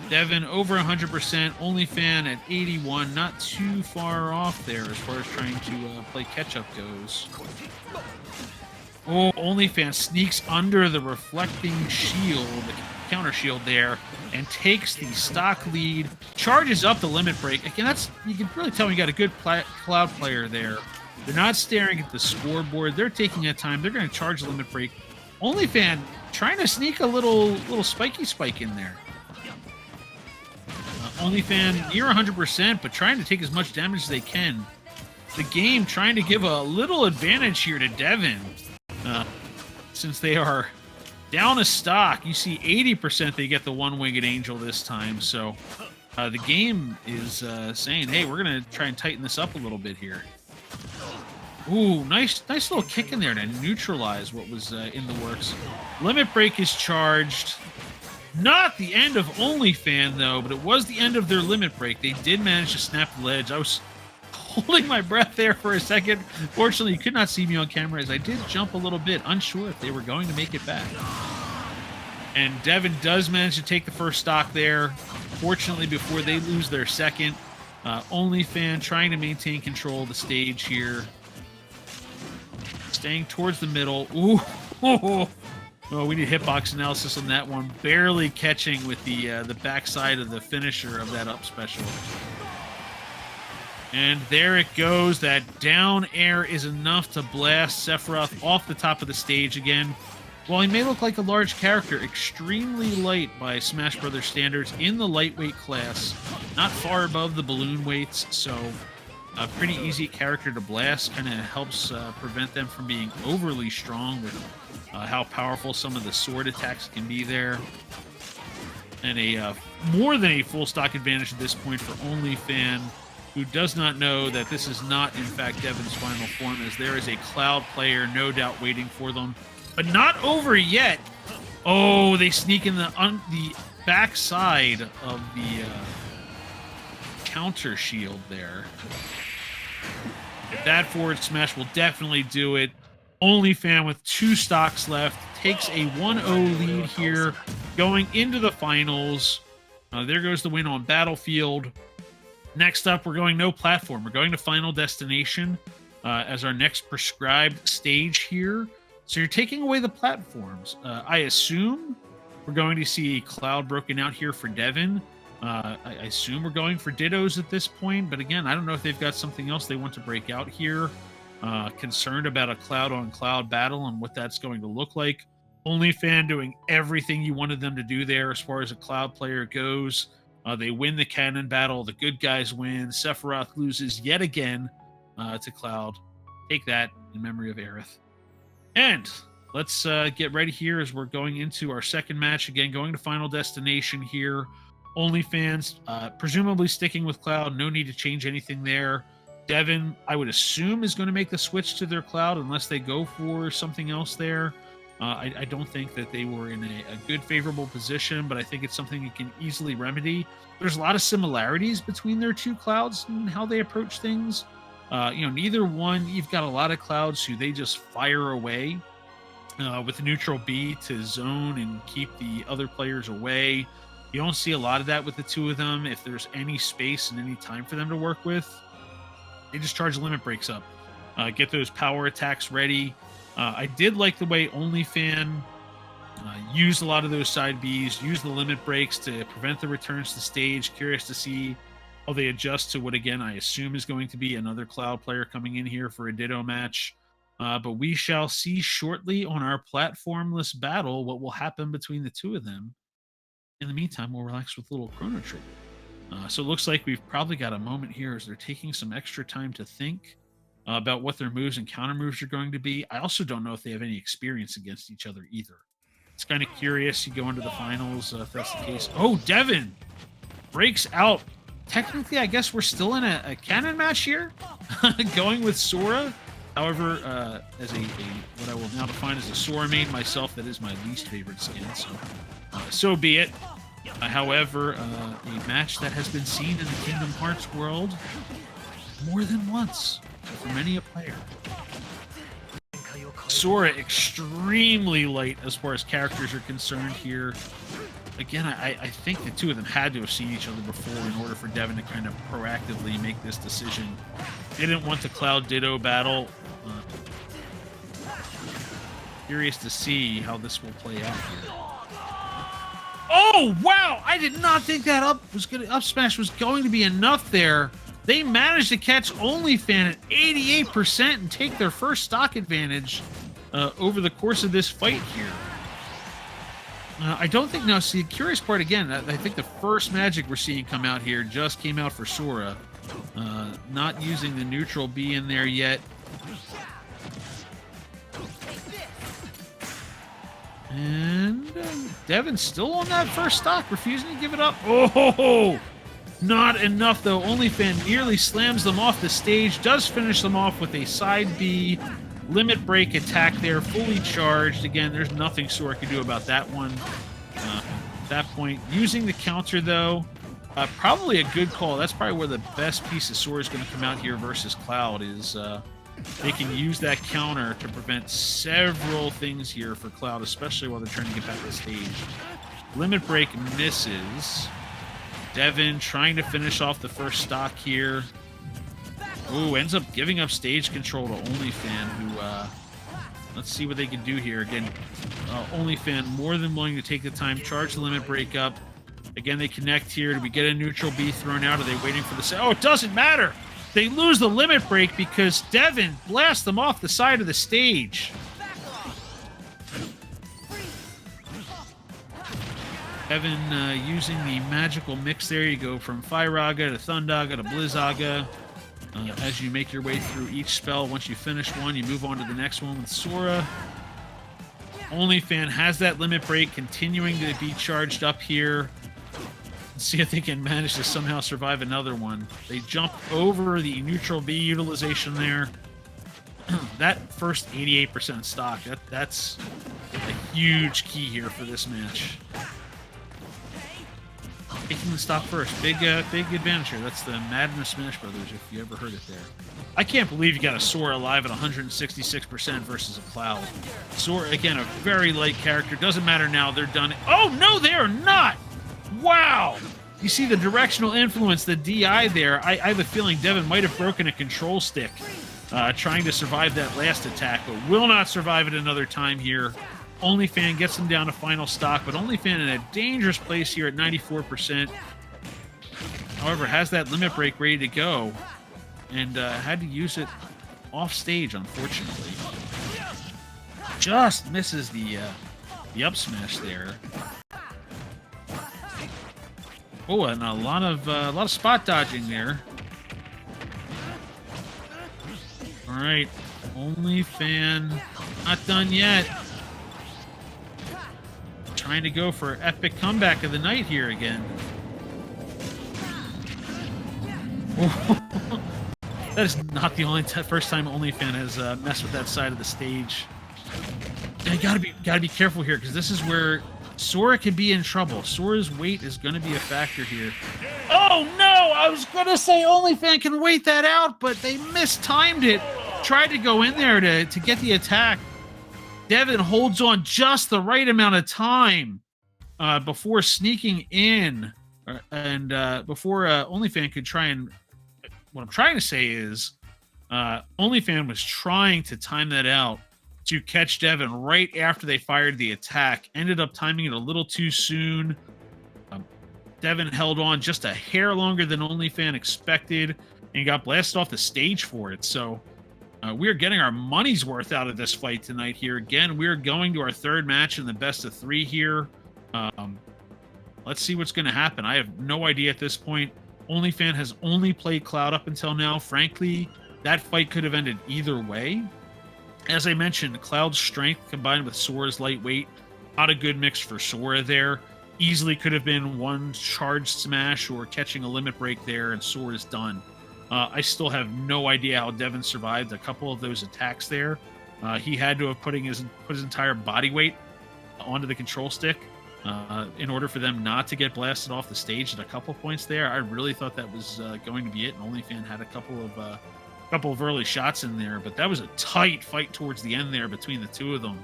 [SPEAKER 1] Devin over 100%, OnlyFan at 81, not too far off there as far as trying to play catch-up goes. Oh, OnlyFan sneaks under the reflecting shield, the counter shield there, and takes the stock lead, charges up the limit break. Again, that's, you can really tell you got a good Cloud player there. They're not staring at the scoreboard. They're taking their time. They're going to charge the limit break. OnlyFan trying to sneak a little spiky spike in there. OnlyFan near 100%, but trying to take as much damage as they can. The game trying to give a little advantage here to Devin, since they are down a stock. You see 80% they get the One Winged Angel this time, so the game is saying, hey, we're going to try and tighten this up a little bit here. Ooh, nice little kick in there to neutralize what was in the works. Limit break is charged. Not the end of OnlyFan, though, but it was the end of their limit break. They did manage to snap the ledge. I was holding my breath there for a second. Fortunately, you could not see me on camera, as I did jump a little bit, unsure if they were going to make it back. And Devin does manage to take the first stock there, fortunately, before they lose their second. OnlyFan trying to maintain control of the stage here. Staying towards the middle. Ooh. Oh, we need hitbox analysis on that one. Barely catching with the backside of the finisher of that up special. And there it goes. That down air is enough to blast Sephiroth off the top of the stage again. While he may look like a large character, extremely light by Smash Brothers standards in the lightweight class, not far above the balloon weights, so a pretty easy character to blast. Kind of helps prevent them from being overly strong with how powerful some of the sword attacks can be there. And a more than a full stock advantage at this point for OnlyFan, who does not know that this is not, in fact, Devin's final form, as there is a Cloud player no doubt waiting for them. But not over yet. Oh, they sneak in the backside of the counter shield there. If that forward smash will definitely do it. OnlyFan with 2 stocks left takes a 1-0 lead here going into the finals. There goes the win on Battlefield. Next up, we're going no platform. We're going to Final Destination as our next prescribed stage here. So you're taking away the platforms. I assume we're going to see Cloud broken out here for Devin. I assume we're going for Dittos at this point, but again, I don't know if they've got something else they want to break out here. Concerned about a Cloud-on-Cloud battle and what that's going to look like. OnlyFan doing everything you wanted them to do there as far as a Cloud player goes. They win the cannon battle. The good guys win. Sephiroth loses yet again to Cloud. Take that in memory of Aerith. And let's get ready here as we're going into our second match. Again, going to Final Destination here. OnlyFans, presumably sticking with Cloud. No need to change anything there. Devin, I would assume, is going to make the switch to their Cloud unless they go for something else there. I don't think that they were in a good, favorable position, but I think it's something you can easily remedy. There's a lot of similarities between their two Clouds and how they approach things. Neither one. You've got a lot of Clouds who they just fire away with the neutral B to zone and keep the other players away. You don't see a lot of that with the two of them. If there's any space and any time for them to work with, they just charge limit breaks up. Get those power attacks ready. I did like the way OnlyFan used a lot of those side Bs, used the limit breaks to prevent the returns to stage. Curious to see how they adjust to what, again, I assume is going to be another Cloud player coming in here for a Ditto match. But we shall see shortly on our platformless battle what will happen between the two of them. In the meantime, we'll relax with a little Chrono Trigger. So it looks like we've probably got a moment here as they're taking some extra time to think about what their moves and counter moves are going to be. I also don't know if they have any experience against each other either. It's kind of curious. You go into the finals if that's the case. Oh, Devin breaks out. Technically, I guess we're still in a canon match here, going with Sora. However, as what I will now define as a Sora main myself, that is my least favorite skin. So be it. However, a match that has been seen in the Kingdom Hearts world more than once for many a player. Sora extremely light as far as characters are concerned here. Again, I think the two of them had to have seen each other before in order for Devin to kind of proactively make this decision. They didn't want the Cloud Ditto battle. Curious to see how this will play out here. Oh, wow! I did not think that up smash was going to be enough there. They managed to catch OnlyFan at 88% and take their first stock advantage over the course of this fight here. I don't think, now, see, the curious part again, I think the first magic we're seeing come out here just came out for Sora. Not using the neutral B in there yet. And Devin's still on that first stock, refusing to give it up. Oh, not enough, though. OnlyFan nearly slams them off the stage, does finish them off with a side B limit break attack there, fully charged. Again, there's nothing Sora can do about that one. At that point, using the counter, though, probably a good call. That's probably where the best piece of Sora is going to come out here versus Cloud is... they can use that counter to prevent several things here for Cloud, especially while they're trying to get back to the stage. Limit break misses. Devin trying to finish off the first stock here. Ooh, ends up giving up stage control to OnlyFan, who, let's see what they can do here. Again, OnlyFan more than willing to take the time, charge the limit break up. Again, they connect here. Do we get a neutral B thrown out? Are they waiting for the... Oh, it doesn't matter! They lose the limit break because Devin blasts them off the side of the stage. Devin using the magical mix there. You go from Firaga to Thundaga to Blizzaga. As you make your way through each spell, once you finish one, you move on to the next one with Sora. OnlyFan has that limit break continuing to be charged up here. Let's see if they can manage to somehow survive another one. They jump over the neutral B utilization there. That first 88% stock, that's a huge key here for this match. Taking the stock first. Big advantage here. That's the Madness Smash Brothers, if you ever heard it there. I can't believe you got a Sora alive at 166% versus a Cloud. Sora, again, a very light character. Doesn't matter now. They're done. Oh, no, they are not! Wow! You see the directional influence, the DI there. I have a feeling Devin might have broken a control stick trying to survive that last attack, but will not survive it another time here. OnlyFan gets them down to final stock, but OnlyFan in a dangerous place here at 94%. However, has that limit break ready to go, and had to use it off stage, unfortunately. Just misses the up smash there. Oh, and a lot of spot dodging there. All right, OnlyFan not done yet. Trying to go for epic comeback of the night here again. That is not the only first time OnlyFan has messed with that side of the stage. And you gotta be careful here, because this is where Sora can be in trouble. Sora's weight is going to be a factor here. Oh no! I was going to say OnlyFan can wait that out, but they mistimed it. Tried to go in there to get the attack. Devin holds on just the right amount of time before sneaking in. And before OnlyFan could try and... What I'm trying to say is OnlyFan was trying to time that out to catch Devin right after they fired the attack. Ended up timing it a little too soon. Devin held on just a hair longer than OnlyFan expected and got blasted off the stage for it. So we're getting our money's worth out of this fight tonight here. Again, we're going to our third match in the best of three here. Let's see what's going to happen. I have no idea at this point. OnlyFan has only played Cloud up until now. Frankly, that fight could have ended either way. As I mentioned, Cloud's strength combined with Sora's lightweight, not a good mix for Sora there. Easily could have been one charged smash or catching a limit break there, and Sora's done. I still have no idea how Devin survived a couple of those attacks there. He had to have put his entire body weight onto the control stick in order for them not to get blasted off the stage at a couple points there. I really thought that was going to be it, and OnlyFan had a couple of early shots in there, but that was a tight fight towards the end there between the two of them.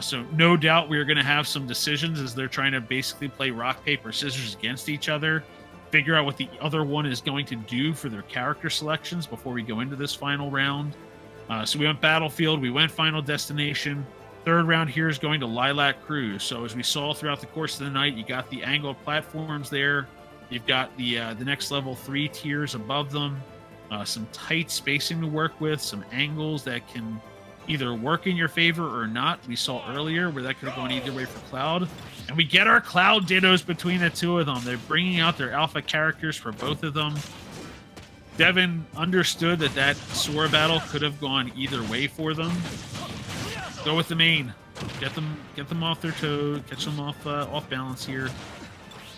[SPEAKER 1] So no doubt we're going to have some decisions as they're trying to basically play rock, paper, scissors against each other, figure out what the other one is going to do for their character selections before we go into this final round. So we went Battlefield, we went Final Destination. Third round here is going to Lilac Cruise. So as we saw throughout the course of the night, you got the angled platforms there. You've got the next level 3 tiers above them. Some tight spacing to work with, some angles that can either work in your favor or not. We saw earlier where that could have gone either way for Cloud. And we get our Cloud dittos between the two of them. They're bringing out their alpha characters for both of them. Devin understood that Sora battle could have gone either way for them. Go with the main. Get them off their toe. Catch them off balance here.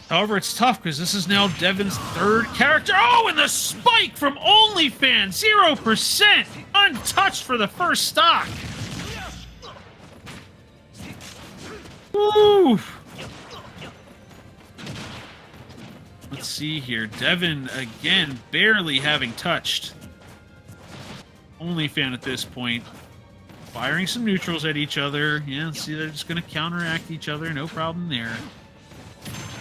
[SPEAKER 1] However, it's tough because this is now Devin's third character. Oh, and the spike from OnlyFan. 0%. Untouched for the first stock. Woo. Let's see here. Devin, again, barely having touched OnlyFan at this point. Firing some neutrals at each other. Yeah, see, they're just going to counteract each other. No problem there.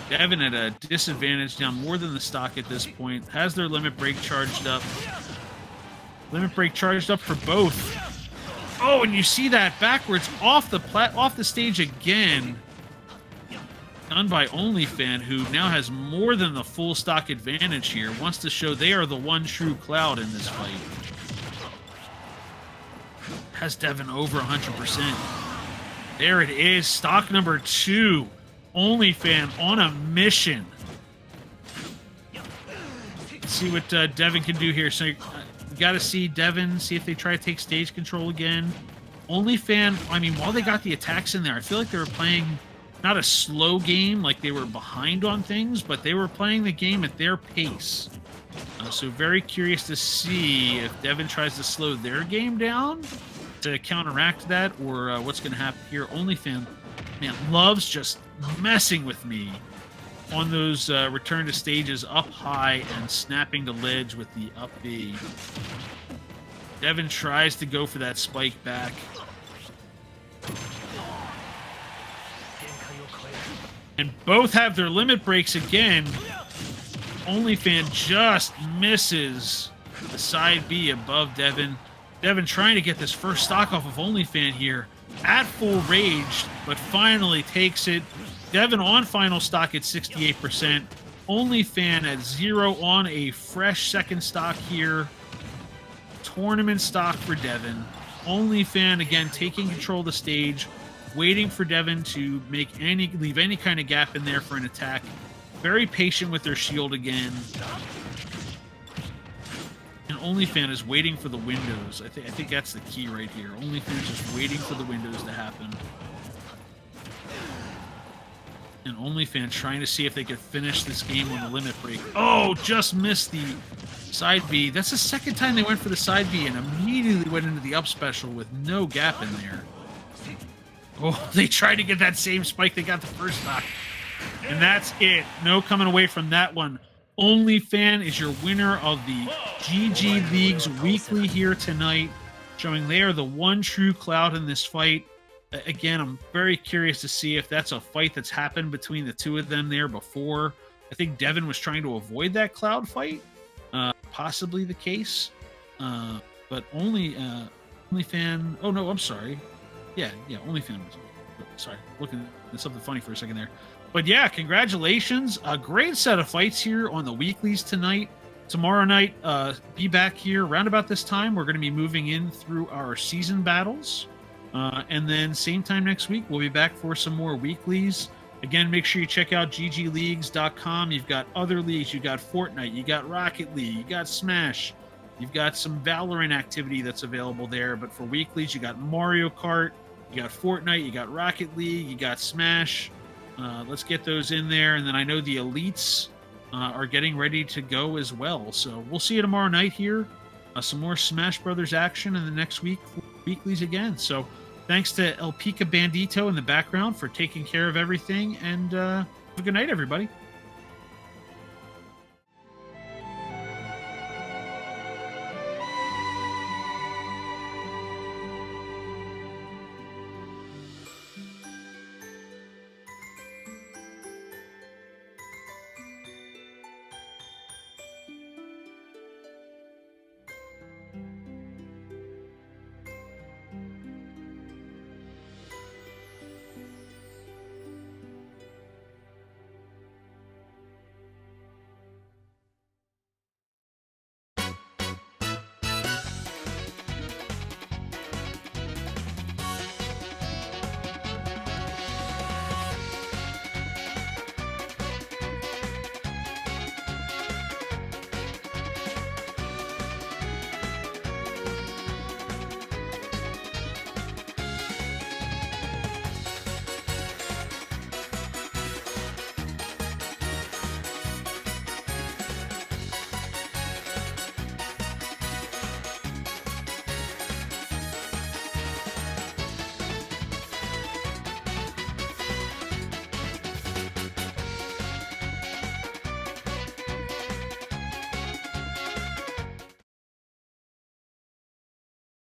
[SPEAKER 1] Devin at a disadvantage, down more than the stock at this point. Has their limit break charged up. Limit break charged up for both. Oh, and you see that backwards off the stage again. Done by OnlyFan, who now has more than the full stock advantage here. Wants to show they are the one true Cloud in this fight. Has Devin over 100%. There it is, stock number 2. OnlyFan on a mission. Let's see what Devin can do here. So you got to see Devin, see if they try to take stage control again. OnlyFan, I mean, while they got the attacks in there, I feel like they were playing not a slow game, like they were behind on things, but they were playing the game at their pace. So very curious to see if Devin tries to slow their game down to counteract that, or what's going to happen here. OnlyFan, man, loves just messing with me on those return to stages up high and snapping the ledge with the up B. Devin tries to go for that spike back. And both have their limit breaks again. OnlyFan just misses the side B above Devin. Devin trying to get this first stock off of OnlyFan here at full rage, but finally takes it. Devin on final stock at 68%. OnlyFan at 0 on a fresh second stock here. Tournament stock for Devin. OnlyFan again taking control of the stage, waiting for Devin to leave any kind of gap in there for an attack. Very patient with their shield again. And OnlyFan is waiting for the windows. I think that's the key right here. OnlyFan is just waiting for the windows to happen. And OnlyFan trying to see if they could finish this game on the limit break. Oh, just missed the side B. That's the second time they went for the side B and immediately went into the up special with no gap in there. Oh, they tried to get that same spike they got the first stock. And that's it. No coming away from that one. OnlyFan is your winner of the GG Leagues weekly here tonight, showing they are the one true cloud in this fight. Again, I'm very curious to see if that's a fight that's happened between the two of them there before. I think Devin was trying to avoid that cloud fight. Possibly the case. But OnlyFan. Oh, no, I'm sorry. Yeah, OnlyFan was. Sorry, looking at something funny for a second there. But yeah, congratulations. A great set of fights here on the weeklies tonight. Tomorrow night, be back here around about this time. We're going to be moving in through our season battles. And then same time next week, we'll be back for some more weeklies. Again, make sure you check out GGLeagues.com. You've got other leagues. You've got Fortnite. You got Rocket League. You got Smash. You've got some Valorant activity that's available there. But for weeklies, you got Mario Kart. You got Fortnite. You got Rocket League. You got Smash. Let's get those in there. And then I know the elites are getting ready to go as well. So we'll see you tomorrow night here. Some more Smash Brothers action in the next week for weeklies again. So thanks to El Pica Bandito in the background for taking care of everything. And have a good night, everybody.